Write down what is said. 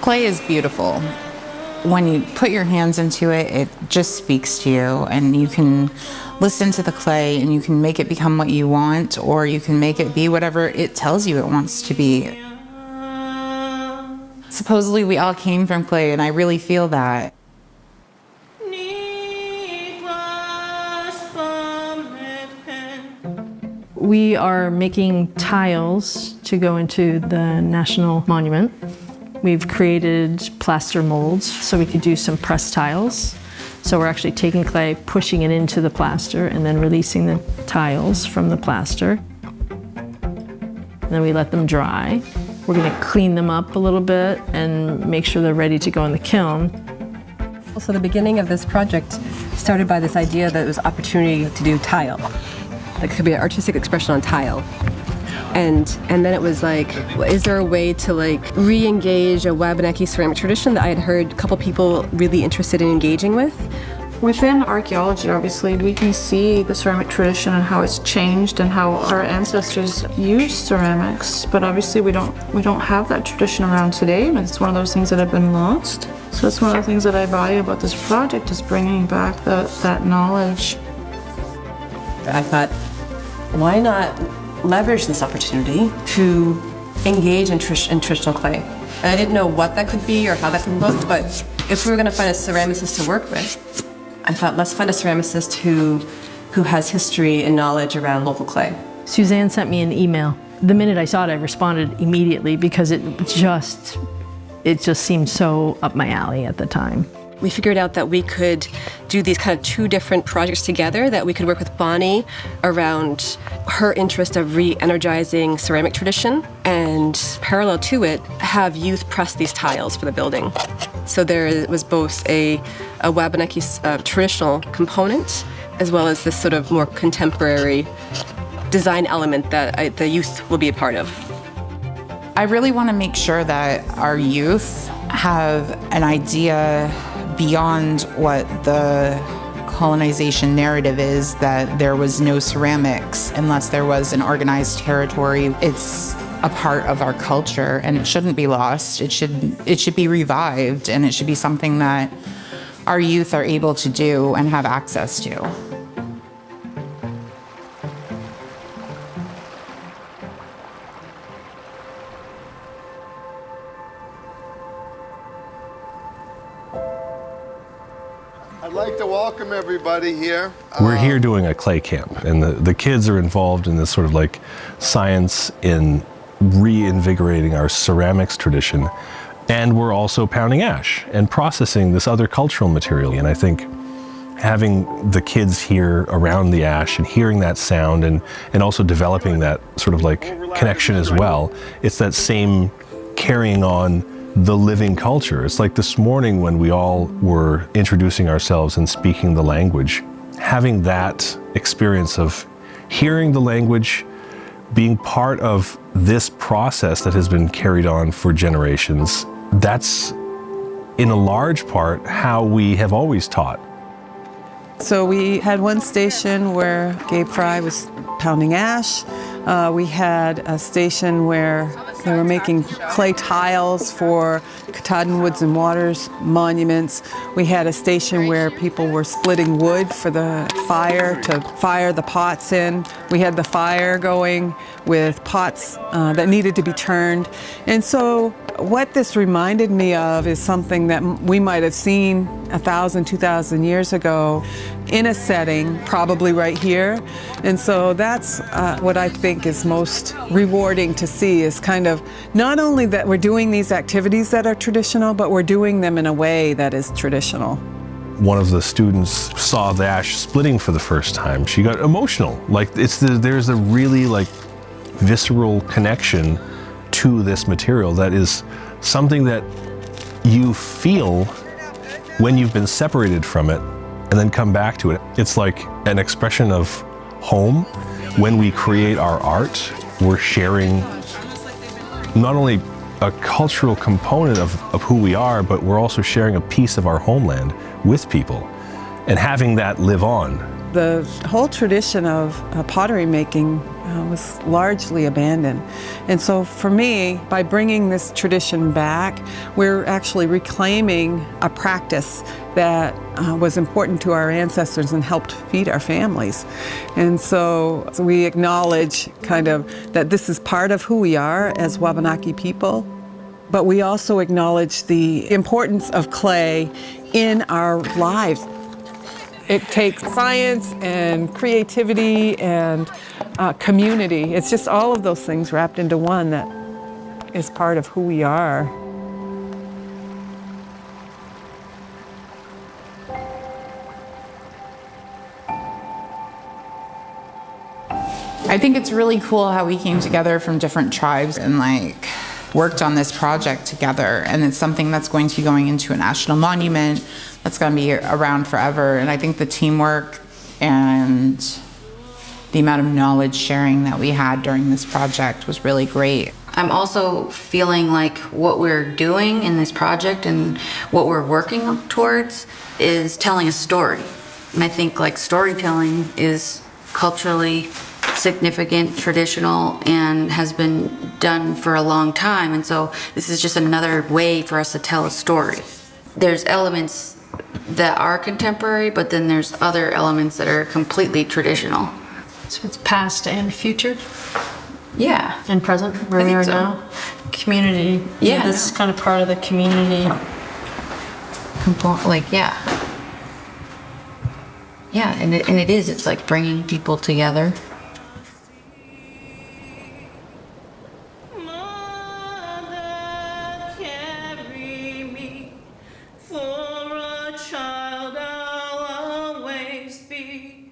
Clay is beautiful. When you put your hands into it, it just speaks to you, and you can listen to the clay and you can make it become what you want, or you can make it be whatever it tells you it wants to be. Supposedly we all came from clay, and I really feel that. We are making tiles to go into the National Monument. We've created plaster molds so we could do some pressed tiles. So we're actually taking clay, pushing it into the plaster, and then releasing the tiles from the plaster. And then we let them dry. We're going to clean them up a little bit and make sure they're ready to go in the kiln. So the beginning of this project started by this idea that it was opportunity to do tile. Like, it could be an artistic expression on tile. And then it was like, is there a way to like re-engage a Wabanaki ceramic tradition that I had heard a couple people really interested in engaging with? Within archaeology, obviously, we can see the ceramic tradition and how it's changed and how our ancestors used ceramics. But obviously, we don't have that tradition around today, and it's one of those things that have been lost. So that's one of the things that I value about this project, is bringing back that knowledge. I thought, why not leverage this opportunity to engage in traditional clay? And I didn't know what that could be or how that could look, but if we were going to find a ceramicist to work with, I thought, let's find a ceramicist who has history and knowledge around local clay. Suzanne sent me an email. The minute I saw it, I responded immediately because it just seemed so up my alley at the time. We figured out that we could do these kind of two different projects together, that we could work with Bonnie around her interest of re-energizing ceramic tradition, and parallel to it, have youth press these tiles for the building. So there was both a Wabanaki traditional component, as well as this sort of more contemporary design element that the youth will be a part of. I really want to make sure that our youth have an idea beyond what the colonization narrative is, that there was no ceramics unless there was an organized territory. It's a part of our culture, and it shouldn't be lost. It should be revived, and it should be something that our youth are able to do and have access to. I'd like to welcome everybody here. We're here doing a clay camp, and the kids are involved in this sort of like science in reinvigorating our ceramics tradition. And we're also pounding ash and processing this other cultural material. And I think having the kids here around the ash and hearing that sound and also developing that sort of like connection as well, it's that same carrying on the living culture. It's like this morning when we all were introducing ourselves and speaking the language, having that experience of hearing the language, being part of this process that has been carried on for generations. That's in a large part how we have always taught. So we had one station where Gabe Fry was pounding ash. We had a station where they were making clay tiles for Katahdin Woods and Waters monuments. We had a station where people were splitting wood for the fire to fire the pots in. We had the fire going with pots that needed to be turned. And so what this reminded me of is something that we might have seen 1,000, 2,000 years ago in a setting, probably right here. And so that's what I think is most rewarding to see, is kind of not only that we're doing these activities that are traditional, but we're doing them in a way that is traditional. One of the students saw the ash splitting for the first time. She got emotional. Like there's a really like visceral connection to this material that is something that you feel when you've been separated from it and then come back to it. It's like an expression of home. When we create our art, we're sharing not only a cultural component of who we are, but we're also sharing a piece of our homeland with people and having that live on. The whole tradition of pottery making was largely abandoned. And so for me, by bringing this tradition back, we're actually reclaiming a practice that was important to our ancestors and helped feed our families. And so we acknowledge kind of that this is part of who we are as Wabanaki people, but we also acknowledge the importance of clay in our lives. It takes science and creativity and community. It's just all of those things wrapped into one that is part of who we are. I think it's really cool how we came together from different tribes and like worked on this project together. And it's something that's going to be going into a national monument that's going to be around forever. And I think the teamwork and the amount of knowledge sharing that we had during this project was really great. I'm also feeling like what we're doing in this project and what we're working towards is telling a story. And I think like storytelling is culturally significant, traditional, and has been done for a long time. And so this is just another way for us to tell a story. There's elements that are contemporary, but then there's other elements that are completely traditional. So it's past and future Yeah. and present, where we are so. now. Community. Yeah. This is kind of part of the community. Yeah. Yeah, and it is. It's like bringing people together. Mother, carry me, for a child I'll always be.